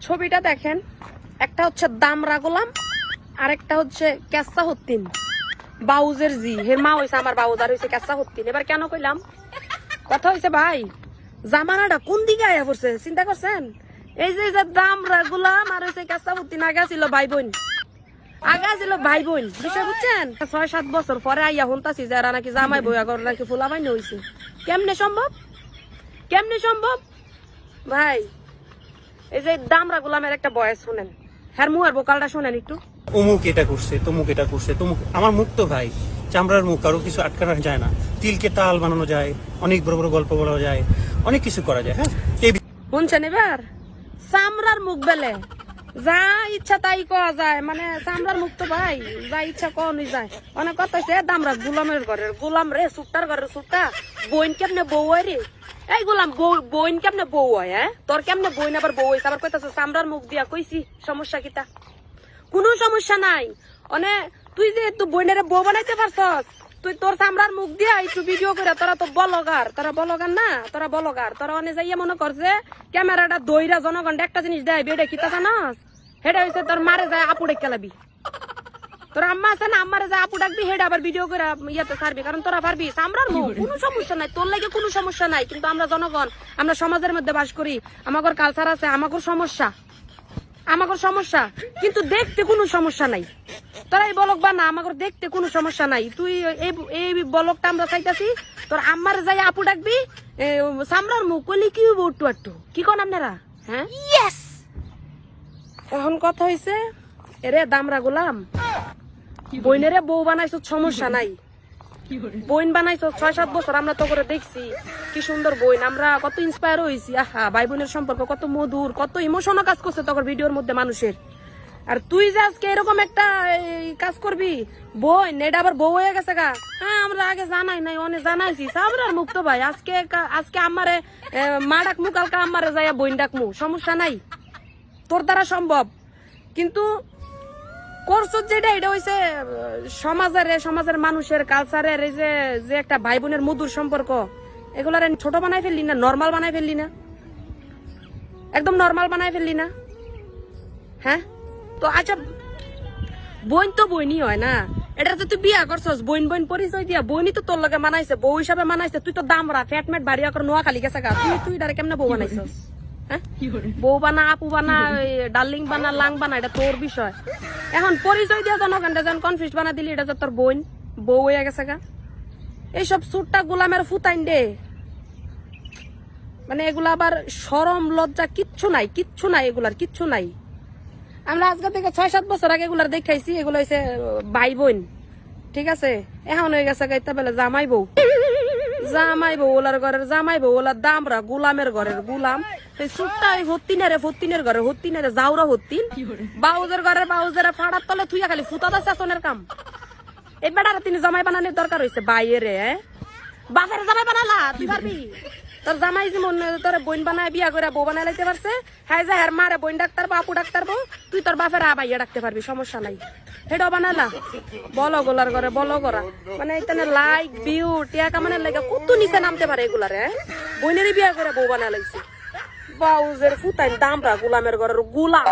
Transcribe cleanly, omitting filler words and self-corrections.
ছবিটা দেখেন, একটা হচ্ছে দামরা গোলাম আর একটা হচ্ছে কেসা হত্তিন। বাউজের জি হের মা হয়েছে আমার বাউজ আর হয়েছে কেসা হত্তিন। এবার কেন কইলাম কথা হয়েছে ভাই, জামানাটা কোন দিকে আয়া পড়ছে চিন্তা করছেন? এই যে দামরা গোলাম আর হয়েছে কেসা হত্তিন আগা ছিল ভাই বোন, আগা ছিল ভাই বোন, বিষয় বুঝছেন? 6-7 বছর পরে আইয়া হন্তাছি যারা নাকি জামাই বইয়া করে নাকি ফুলাবাই হয়েছে। কেমনে সম্ভব, কেমনে সম্ভব ভাই? এই যে দামরা গোলামের একটা বয়স শুনেন, হ্যার মুহের বোকালটা শুনেন একটু। অমুক এটা করছে, তমুক এটা করছে, তমুক। আমার মুখ তো ভাই চামড়ার মুখ, কারো কিছু আটকানো যায় না। তিলকে তাল বানানো যায়, অনেক বড় বড় গল্প বলা যায়, অনেক কিছু করা যায়। হ্যাঁ, শুনছেন? এবার চামড়ার মুখ বেলে যা ইচ্ছা তাই কওয়া যায়, মানে চামড়ার মুখ তো ভাই যা ইচ্ছা কওয়াই যায়। অনেক কথা হচ্ছে দামরা গোলামের ঘরের গোলাম রে, সুট্টার ঘরের সুট্টা, বইন কেমনে বউ হয় রে? এই গোলাম বইন কেমনে বউ হয়? হ্যাঁ, তোর কেমনে বইন আবার বউ হয়েছে? আবার কইতাছে চামড়ার মুখ দিয়া। কইছি সমস্যা কিতা? কোনো সমস্যা নাই। অনে তুই যে তুই বইনের বউ বানাইতে পারছস, তুই তোর চামড়ার মুখ দিয়া একটু ভিডিও করে, তোরা তো বলগার, তোরা বলগার না, তোরা বলগার। তোরা অনে যাইয়া মনে করছে ক্যামেরাটা দইরা জনগণ একটা জিনিস দেয়, বেড়ে কিতা জানাস? হেটা হয়েছে তোর মারে যায় আপু ডেকে লাবি। তোর আম্মা আছে না, আম্মারে যায় আপু ডাকবি, হেটা আবার ভিডিও করে ইয়াতে ছাড়বি, কারণ তোরা পারবি। চামড়ার মুখ কোনো সমস্যা নাই, তোর লাগে কোনো সমস্যা নাই। কিন্তু আমরা জনগণ, আমরা সমাজের মধ্যে বাস করি, আমাদের কালচার আছে, আমাদের সমস্যা, আমাদের সমস্যা। কিন্তু দেখতে কোনো সমস্যা নাই। তোরা এই বলক বানা, আমাদের দেখতে কোনো সমস্যা নাই। তুই এই বলকটা আমরা চাইতাছি, তোর আম্মার যাই আপু ডাকবি, চামড়ার মুখ কইলি কি হইব? একটু একটু কি কন আপনারা? হ্যাঁ, এখন কথা হইছে এরে দামরা গোলাম, বইনেরে বউ বানাইছ সমস্যা নাই। বইন বানাইছ 6-7 বছর, আমরা তো করে দেখছি কি সুন্দর বইন। আমরা কত ইন্সপায়ার হয়েছি। আহা, ভাই বোনের সম্পর্ক কত মধুর, কত ইমোশনও কাজ করছে তখন ভিডিওর মধ্যে মানুষের। আর তুই যে আজকে এরকম একটা কাজ করবি, বইন এটা আবার বউ হয়ে গেছে গা। হ্যাঁ, আমরা আগে জানাই নাই, অনেক জানাইছি। সাবরার মুখ তো ভাই আজকে আমারে মা ডাকমু, কালকে আমারে যাইয়া বইন ডাকমু, সমস্যা নাই, তোর দ্বারা সম্ভব। কিন্তু করছ যেটা, এটা হইছে সমাজের মানুষের কালচারের এই যে একটা ভাই বোনের মধুর সম্পর্ক, এগুলার ছোট বানাই ফেললি না, নর্মাল বানাই ফেললি না, একদম নর্মাল বানাই ফেললি না। হ্যাঁ, তো আচ্ছা বোন তো বইনই হয় না, এটা তো তুই বিয়া করছস, বোন বোন পরিচয় দিয়া বোনই তো তোর লগে মানাইছে, বউ হিসাবে মানাইছে। তুই তো দামরা ফ্যাটমেট বাড়িয়া করে নোয়া খালি গেছে গা। তুই ডারে কেমনে বউ বানাইছস? হ্যাঁ, বউ বানা, আপু বানা, ডার্লিং বানা, লাং বানা, এটা তোর বিষয়। এখন পরিচয় দিয়া জনগণটা যেন কনফিউজ বানা দিলি, এটা যে তোর বোন বউ হয়ে গেছে গা। এইসব সুটটা গোলামের ফুতাইন দে, মানে এগুলা আবার শরম লজ্জা কিচ্ছু নাই, কিচ্ছু নাই, এগুলার কিচ্ছু নাই। আমরা আজকে থেকে 6-7 বছর আগে এগুলার দেখাইছি, এগুলো হয়েছে ভাই বোন, ঠিক আছে? এখন হয়ে গেছে গাইতে বেলা জামাই বউ, জামাই বউ ওলার ঘরের জামাই বউ, ওলার দামরা গোলামের ঘরের গোলাম। সুটটা ফত্তিনের ঘরে হত্তিনের যাওরা হত্তিন, বাউজের ঘরের বাউজের ফাড়ার তলে থুইয়া খালি ফুটাতে শাসনের কাম। এই বেটারা তিনি জামাই বানানোর দরকার হয়েছে বাইরে। বাপের জামাই বানালা তুই পারবি? তোর জামাই যেমন তোর বোন বানায় বিয়া করে বউ বানায় লাইতে পারছে, হ্যাঁ যা হ্যার মারে বোন ডাক্তার বা আপু ডাক্তার বউ, তুই তোর বাপের আবাইয়া ডাকতে পারবি, সমস্যা নাই। হেটাও বানালা বলো গোলার ঘরে বলো করা, মানে এখানে লাইক ভিউ টিয়া কামানের লাগে কত নিচে নামতে পারে এগুলারে। বোনেরই বিয়া করে বউ বানায় লাইছে, বাউজের ফুতাইন দামরা গোলামের ঘরের গোলাম।